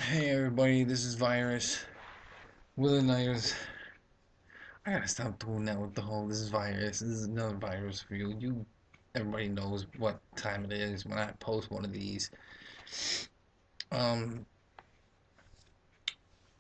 Hey everybody, this is Virus. Willingness. I gotta stop doing that with the whole this is Virus. This is another virus for you. Everybody knows what time it is when I post one of these. Um,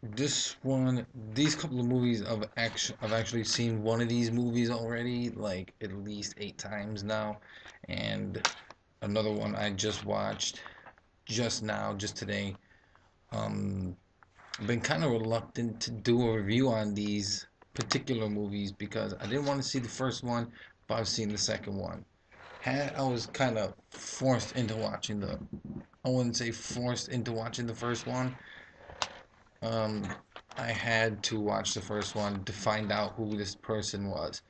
this one, these couple of movies I've actually seen one of these movies already, like at least 8 times now, and another one I just watched just now, just today. Um, I've been kind of reluctant to do a review on these particular movies because I didn't want to see the first one, but I've seen the second one. I was kind of forced into watching I wouldn't say forced into watching the first one. Um, I had to watch the first one to find out who this person was.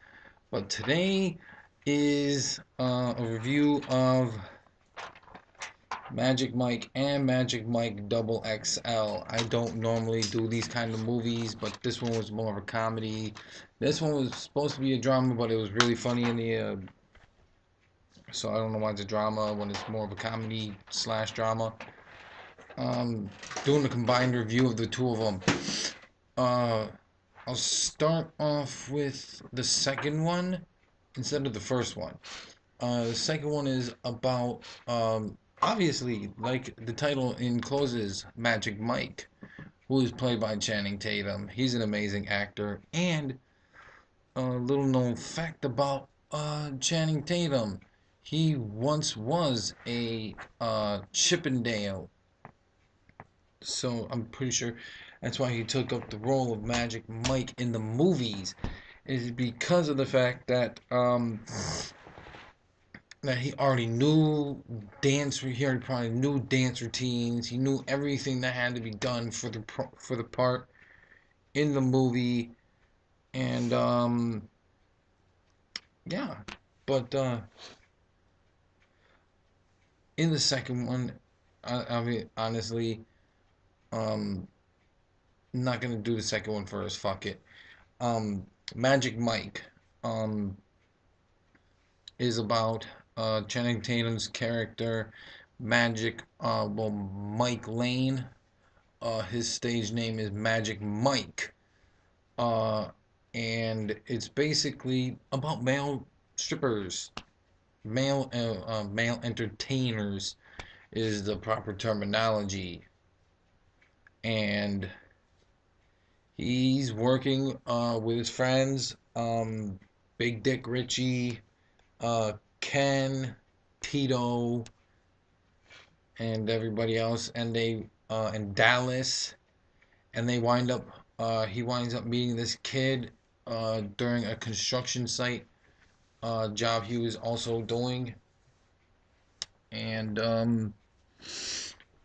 But today is a review of Magic Mike and Magic Mike Double XL. I don't normally do these kind of movies, but this one was more of a comedy. This one was supposed to be a drama, but it was really funny in the. So I don't know why it's a drama when it's more of a comedy slash drama. Um, Doing a combined review of the two of them. Uh, I'll start off with the second one instead of the first one. The second one is about, obviously, like the title encloses, Magic Mike, who is played by Channing Tatum. He's an amazing actor. And a little known fact about Channing Tatum, he once was a Chippendale. So I'm pretty sure that's why he took up the role of Magic Mike in the movies, is because of the fact that he already knew he already probably knew dance routines. He knew everything that had to be done for the part in the movie, and yeah. But in the second one, I mean honestly, um, I'm not gonna do the second one first. Fuck it. Um, Magic Mike, um, is about Channing Tatum's character, Mike Lane. His stage name is Magic Mike. Uh, and it's basically about male strippers, male entertainers is the proper terminology. And he's working with his friends, Big Dick Richie, Ken, Tito, and everybody else, and they and Dallas, and they wind up he winds up meeting this kid during a construction site job he was also doing, and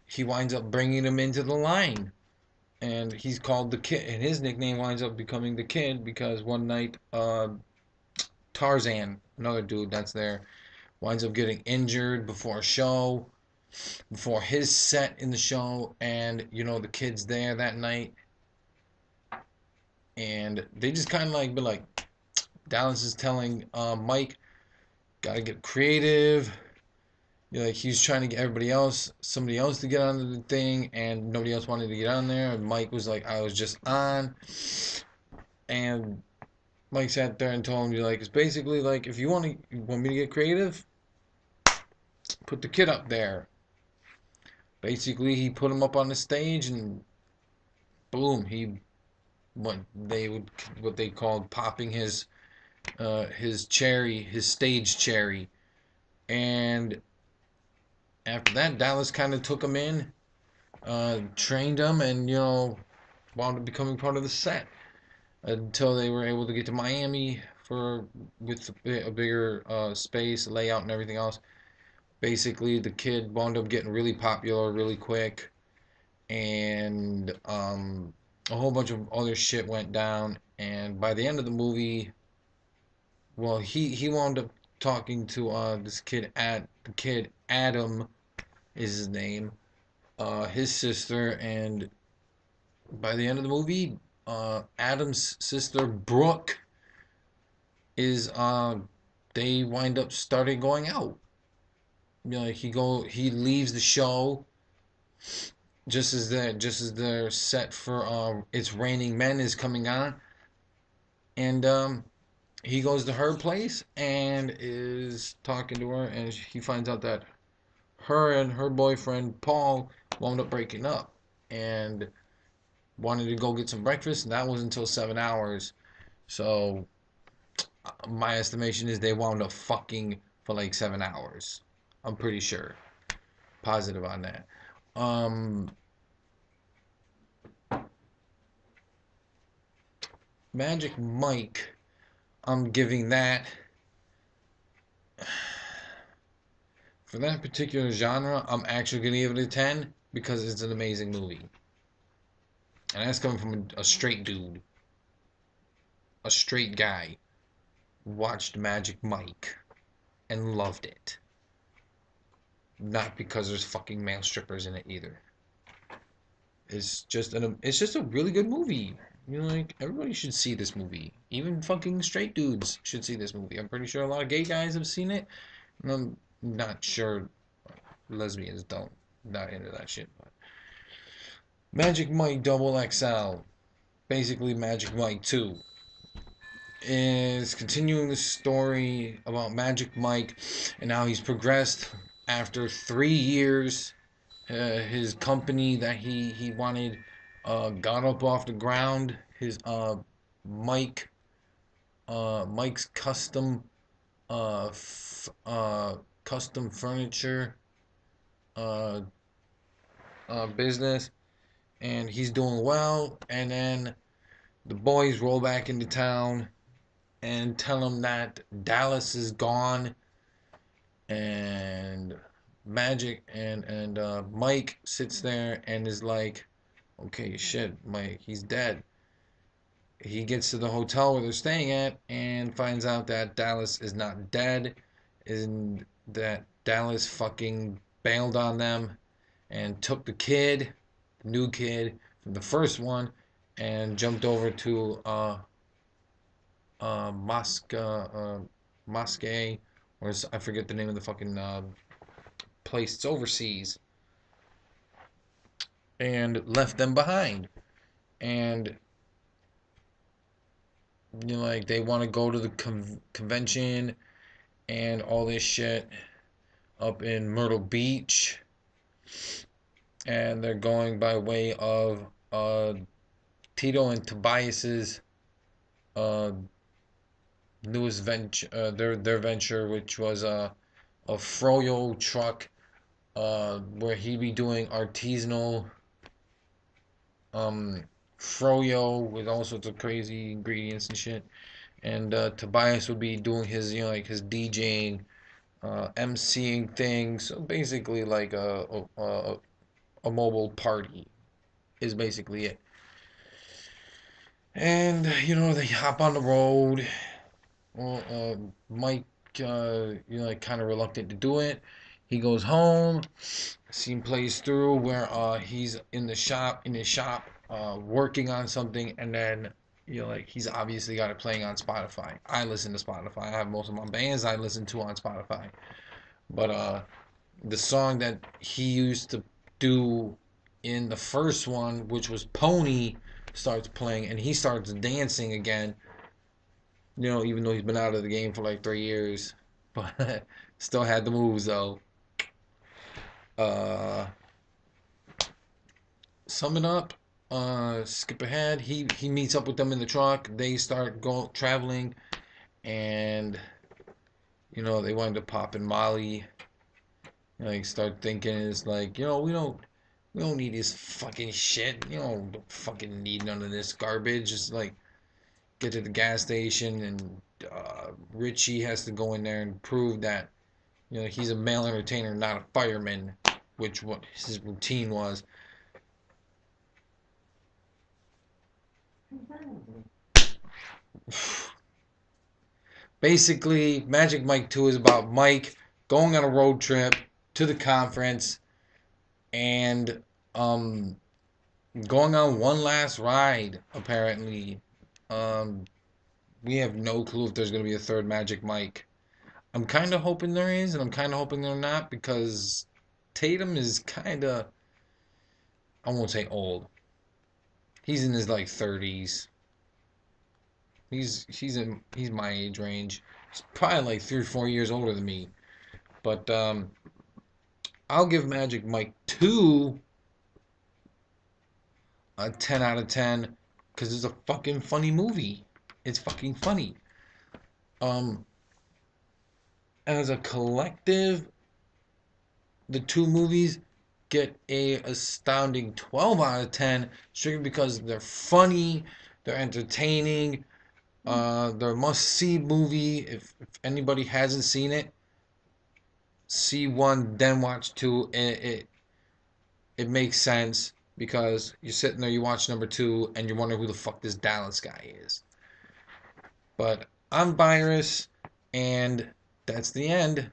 he winds up bringing him into the line, and he's called the kid, and his nickname winds up becoming the kid because one night Tarzan, another dude that's there, winds up getting injured before his set in the show, and the kid's there that night, and they just kind of like be like, Dallas is telling Mike, gotta get creative. Like he's trying to get somebody else to get on the thing, and nobody else wanted to get on there. And Mike was like, I was just on, and Mike sat there and told him, like, it's basically like, if you want me to get creative, put the kid up there. Basically, he put him up on the stage, and boom, he what they called popping his cherry, his stage cherry, and after that, Dallas kind of took him in, trained him, and wound up becoming part of the set until they were able to get to Miami with a bigger space, layout, and everything else. Basically, the kid wound up getting really popular really quick, and a whole bunch of other shit went down. And by the end of the movie, well, he wound up talking to this kid at the kid Adam is his name, his sister, and by the end of the movie, Adam's sister Brooke is they wind up starting going out. He leaves the show, just as they're set for It's Raining Men is coming on, and he goes to her place and is talking to her, and he finds out that her and her boyfriend Paul wound up breaking up and wanted to go get some breakfast, and that was until 7 hours. So my estimation is they wound up fucking for like 7 hours. I'm pretty sure, positive on that. Um, Magic Mike, I'm giving that for that particular genre. I'm actually gonna give it a 10 because it's an amazing movie, and that's coming from a straight dude, a straight guy. Watched Magic Mike and loved it. Not because there's fucking male strippers in it either. It's just a really good movie. You know, like everybody should see this movie. Even fucking straight dudes should see this movie. I'm pretty sure a lot of gay guys have seen it. And I'm not sure lesbians don't. Not into that shit. But Magic Mike Double XL, basically Magic Mike 2, is continuing the story about Magic Mike and how he's progressed after 3 years. His company that he wanted got up off the ground. His Mike Mike's uh, f- uh, custom furniture uh, business, and he's doing well. And then the boys roll back into town and tell him that Dallas is gone, and Mike sits there and is like, okay, shit, Mike, he's dead. He gets to the hotel where they're staying at and finds out that Dallas is not dead, and that Dallas fucking bailed on them and took the kid, the new kid from the first one, and jumped over to Mosque, or I forget the name of the fucking place. It's overseas, and left them behind. And you know, like they want to go to the convention and all this shit up in Myrtle Beach, and they're going by way of Tito and Tobias's uh, newest venture, their venture, which was a froyo truck, where he'd be doing artisanal um, froyo with all sorts of crazy ingredients and shit. And Tobias would be doing his, like his DJing, MCing things. So basically, like a mobile party is basically it. And they hop on the road. Well, Mike, like kind of reluctant to do it. He goes home. Scene plays through where he's in his shop, working on something, and then like he's obviously got it playing on Spotify. I listen to Spotify. I have most of my bands I listen to on Spotify, but the song that he used to do in the first one, which was Pony, starts playing, and he starts dancing again. Even though he's been out of the game for like 3 years, but still had the moves though. Uh, Sum it up. Skip ahead. He meets up with them in the truck. They start going traveling, and they wind up popping Molly. Like start thinking it's like we don't need this fucking shit. Don't fucking need none of this garbage. Just like get to the gas station, and Richie has to go in there and prove that he's a male entertainer, not a fireman, which what his routine was. Basically, Magic Mike 2 is about Mike going on a road trip to the conference and um, going on one last ride, apparently. Um, we have no clue if there's going to be a third Magic Mike. I'm kind of hoping there is, and I'm kind of hoping there not, because Tatum is kind of. I won't say old. He's in his like 30s. He's my age range. He's probably like 3 or 4 years older than me. But I'll give Magic Mike 2 a 10 out of 10 because it's a fucking funny movie. It's fucking funny. Um, as a collective, the two movies get a astounding 12 out of 10 strictly because they're funny, they're entertaining, they're a must-see movie. If anybody hasn't seen it, see one, then watch two. It makes sense because you're sitting there, you watch number two, and you're wondering who the fuck this Dallas guy is. But I'm Virus, and that's the end.